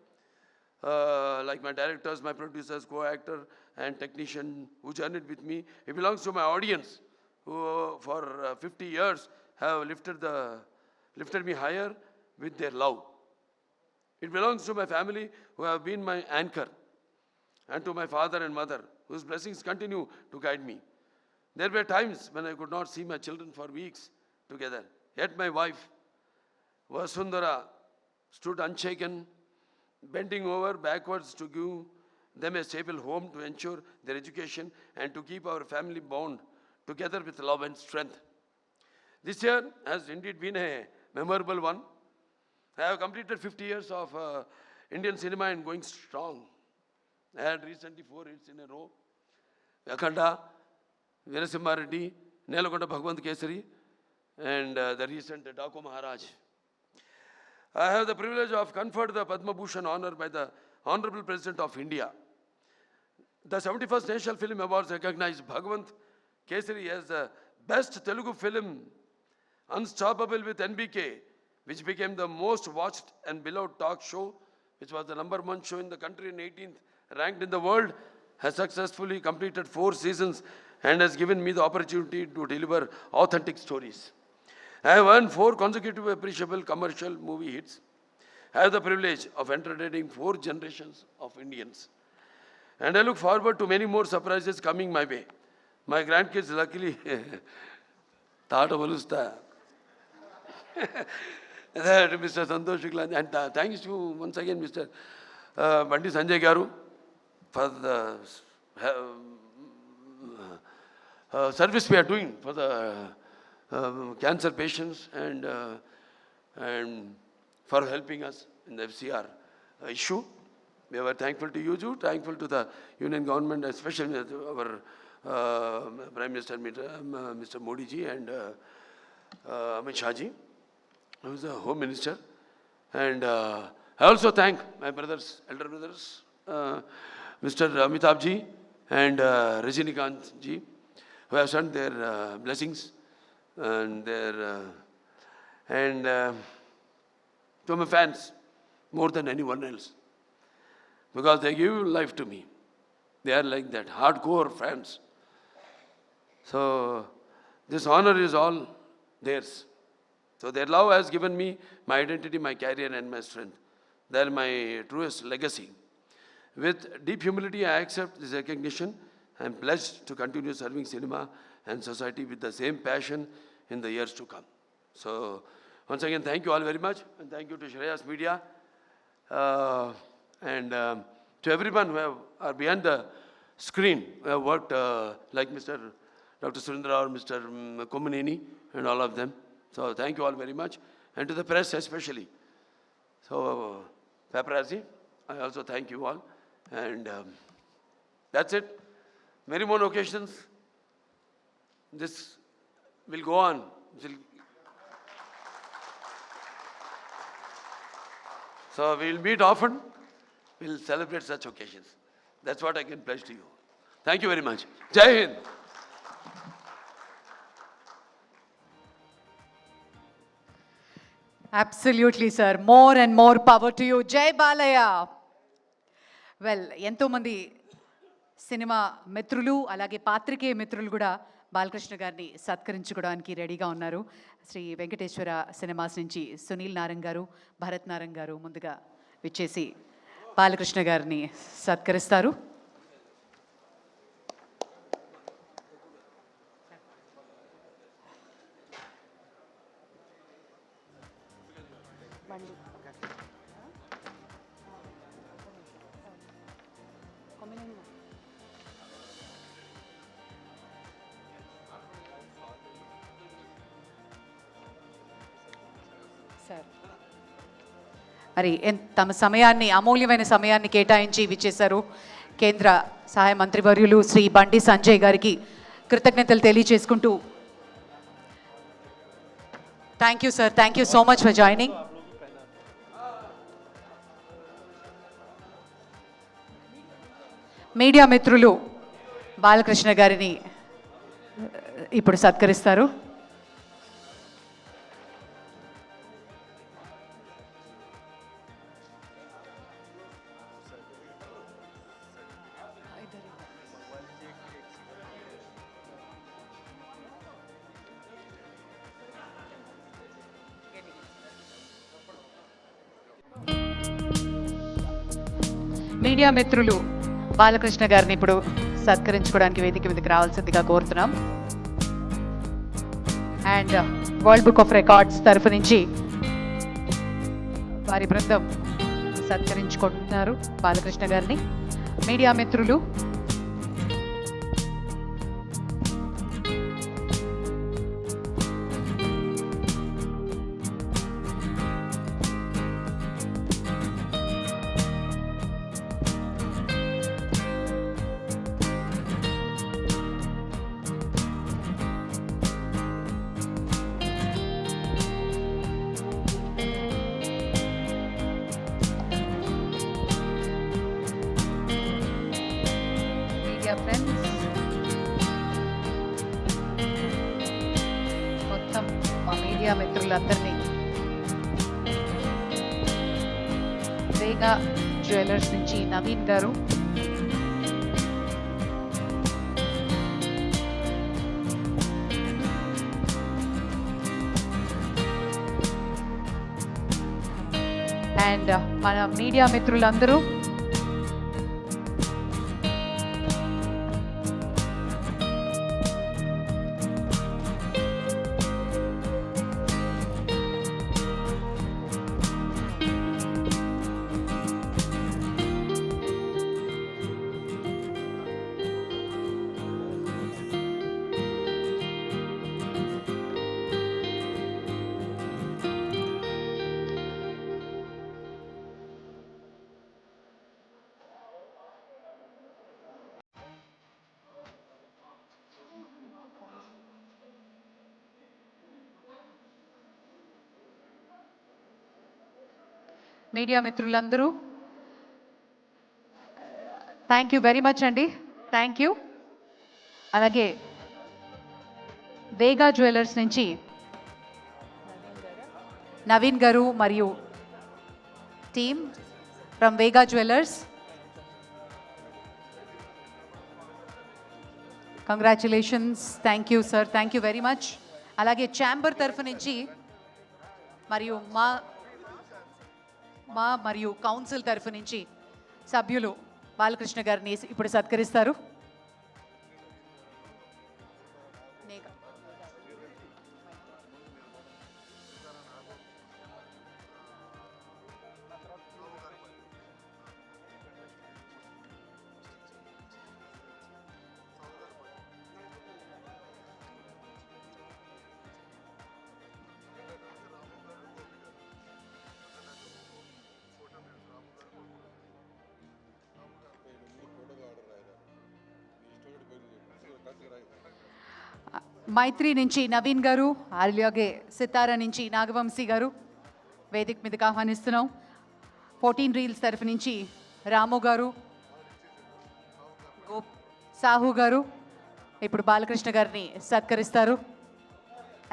Like my directors, my producers, co-actor and technician who journeyed with me. It belongs to my audience who for 50 years have lifted me higher with their love. It belongs to my family who have been my anchor, and to my father and mother whose blessings continue to guide me. There were times when I could not see my children for weeks together. Yet my wife, Vasundhara, stood unshaken, bending over backwards to give them a stable home to ensure their education and to keep our family bond together with love and strength. This year has indeed been a memorable one. I have completed 50 years of Indian cinema and going strong. I had recently 4 hits in a row. Akhanda, Veerasimha Reddy, Nelagonda Bhagwant Kesari, and the recent Daku Maharaj. I have the privilege of conferred the Padma Bhushan honor by the Honorable President of India. The 71st National Film Awards recognized Bhagwant Kesari as the best Telugu film, Unstoppable with NBK, which became the most watched and beloved talk show, which was the #1 show in the country and 18th ranked in the world, has successfully completed 4 seasons and has given me the opportunity to deliver authentic stories. I have earned 4 consecutive appreciable commercial movie hits. I have the privilege of entertaining 4 generations of Indians. And I look forward to many more surprises coming my way. My grandkids luckily thought of Alusta. That Mr. Santosh Shukla, and thanks to once again Mr. Bandi Sanjay Garu for the service we are doing for the cancer patients and for helping us in the FCR issue. We are thankful to you, thankful to the Union government, especially our Prime Minister, Mr. Modi ji, and Amit Shah ji, who is the Home Minister. And I also thank my brothers, elder brothers, Mr. Amitabh ji and Rajinikanth ji, who have sent their blessings and their to my fans more than anyone else, because they give life to me. They are like that, hardcore fans. So this honor is all theirs. So their love has given me my identity, my career and my strength. They are my truest legacy. With deep humility, I accept this recognition. I am pledged to continue serving cinema and society with the same passion in the years to come. So once again, thank you all very much, and thank you to Shreyas Media and to everyone who are behind the screen, who have worked like Mr. Dr. Surendra or Mr. Komaneni and all of them. So thank you all very much, and to the press especially. So paparazzi, I also thank you all, and that's it. Many more occasions. This will go on. So we will meet often. We will celebrate such occasions. That's what I can pledge to you. Thank you very much. Jai Hind. Absolutely, sir. More and more power to you. Jai Balaya. Well, ఎంతోమంది cinema మిత్రులు అలాగే పాత్రికేయ మిత్రులు కూడా బాలకృష్ణ గారిని సత్కరించుకోవడానికి రెడీగా ఉన్నారు. Shri Venkateswara cinemas నుంచి సునీల్ నారంగ్ గారు, భరత్ నారంగ్ గారు ముందుగా విచ్చేసి బాలకృష్ణ గారిని సత్కరిస్తారు. మరి తమ సమయాన్ని, అమూల్యమైన సమయాన్ని కేటాయించి విచ్చేశారు కేంద్ర సహాయ మంత్రివర్యులు శ్రీ బండి సంజయ్ గారికి కృతజ్ఞతలు తెలియజేసుకుంటూ, thank you sir, thank you so much for joining. Media మిత్రులు బాలకృష్ణ గారిని ఇప్పుడు సత్కరిస్తారు. మీడియా మిత్రులు బాలకృష్ణ గారిని ఇప్పుడు సత్కరించుకోవడానికి వేదిక మీదకి రావాల్సిందిగా కోరుతున్నాం. And world book of records తరఫు నుంచి వారి బృందం సత్కరించుకుంటున్నారు బాలకృష్ణ గారిని. మీడియా మిత్రులు మీడియా ఫ్రెండ్స్ మొత్తం మా మీడియా మిత్రులందరినీ వేగా జ్యువెలర్స్ నుంచి నవీన్ గారు, అండ్ మన మీడియా మిత్రులందరూ థ్యాంక్ యూ వెరీ మచ్ అండి. Thank you. అలాగే వేగా జ్యువెలర్స్ నుంచి నవీన్ గారు మరియు team from Vega jewellers, congratulations. Thank you sir, thank you very much. అలాగే ఛాంబర్ తరఫు నుంచి మరియు మరియు కౌన్సిల్ తరఫు నుంచి సభ్యులు బాలకృష్ణ గారిని ఇప్పుడు సత్కరిస్తారు. మైత్రి నుంచి నవీన్ గారు, అలాగే సితారా నుంచి నాగవంశీ గారు వేదిక మీదకి ఆహ్వానిస్తున్నాం. 14 రీల్స్ తరఫు నుంచి రాము గారు, సాహు గారు ఇప్పుడు బాలకృష్ణ గారిని సత్కరిస్తారు.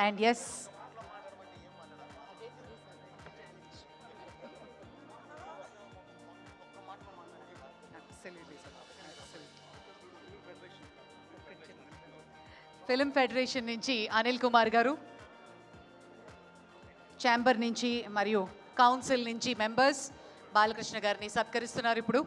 అండ్ ఎస్, ఫిల్మ్ ఫెడరేషన్ నుంచి అనిల్ కుమార్ గారు, ఛాంబర్ నుంచి మరియు కౌన్సిల్ నుంచి మెంబర్స్ బాలకృష్ణ గారిని సత్కరిస్తున్నారు ఇప్పుడు.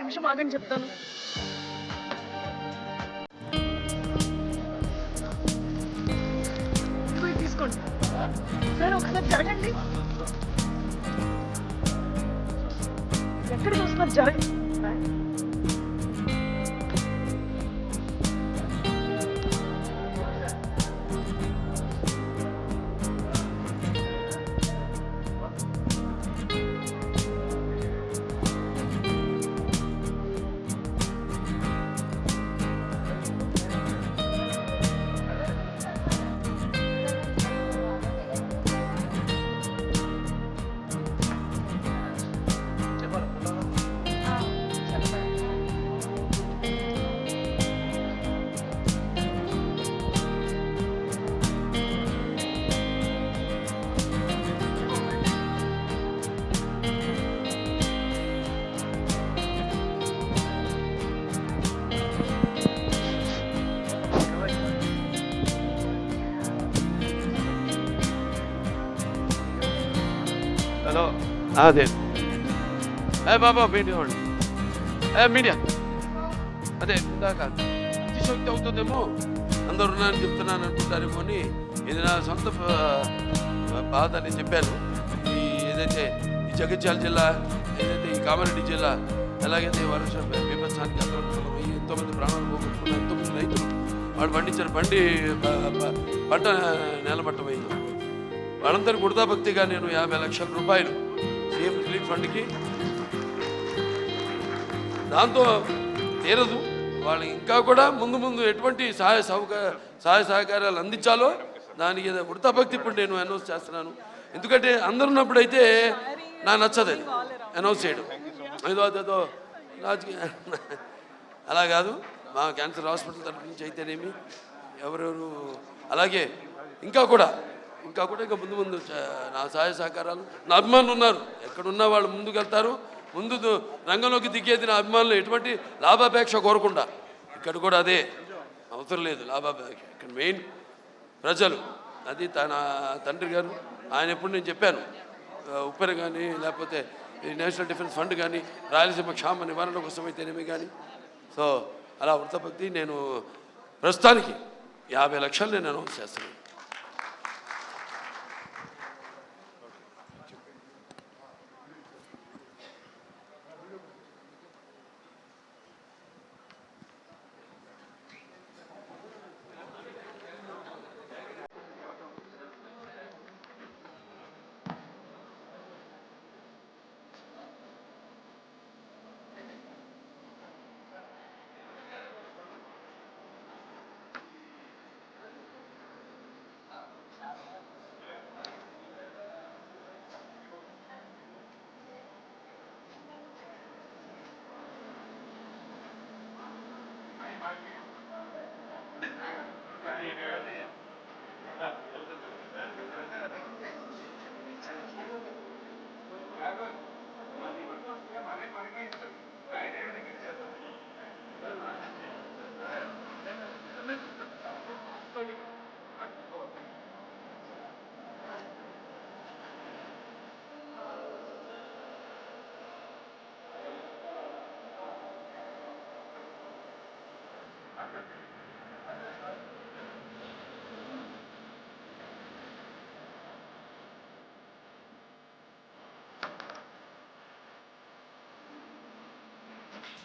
నిమిషం ఆగని చెప్తాను. ఇదిగో ఇది తీసుకోండి సార్, ఒకసారి జరగండి. ఎక్కడికి వస్తున్నారు? జరగండి. హలో అదే బాబా మీడియా వాళ్ళు మీడియా అదే ఇందాక అతిశక్తి అవుతుందేమో, అందరు ఉన్నారని చెప్తున్నాను అనుకుంటారేమో అని ఇది నా సొంత బాధ నేను చెప్పాను. ఈ ఏదైతే ఈ జగిత్యాల జిల్లా, ఏదైతే ఈ కామారెడ్డి జిల్లా, ఎలాగైతే వర్ష బీభత్సానికి ఎంతోమంది ప్రాణాలు పోగొట్టుకున్న ఎంతోమంది రైతులు వాళ్ళు పండించిన పంట నేలమట్టమైంది. వాళ్ళందరూ గుర్తాభక్తిగా నేను 50 లక్షల రూపాయలు సీఎం రిలీఫ్ ఫండ్కి, దాంతో తీరదు, వాళ్ళు ఇంకా కూడా ముందు ముందు ఎటువంటి సహాయ సహకారాలు అందించాలో దానికి వృతాభక్తి ఇప్పుడు నేను అనౌన్స్ చేస్తున్నాను. ఎందుకంటే అందరు ఉన్నప్పుడైతే నాకు నచ్చదు అనౌన్స్ చేయడం, ఏదో రాజకీయ అలా కాదు. మా క్యాన్సర్ హాస్పిటల్ తరఫు నుంచి అయితేనేమి ఎవరెవరు, అలాగే ఇంకా ముందు నా సహాయ సహకారాలు, నా అభిమానులు ఉన్నారు, ఎక్కడున్నా వాళ్ళు ముందుకు వెళ్తారు. ముందు రంగంలోకి దిగేది నా అభిమానులు, ఎటువంటి లాభాపేక్ష కోరకుండా. ఇక్కడ కూడా అదే అవసరం లేదు లాభాపేక్ష, ఇక్కడ మెయిన్ ప్రజలు. అది తన తండ్రి గారు, ఆయన ఎప్పుడు నేను చెప్పాను, ఉప్పెన కానీ లేకపోతే ఈ నేషనల్ డిఫెన్స్ ఫండ్ కానీ, రాయలసీమ క్షామ నివారణ కోసం అయితేనేమి కానీ. సో అలా వృత్తభక్తి నేను ప్రస్తుతానికి 50 లక్షలు నేను అనౌన్స్ చేస్తున్నాను.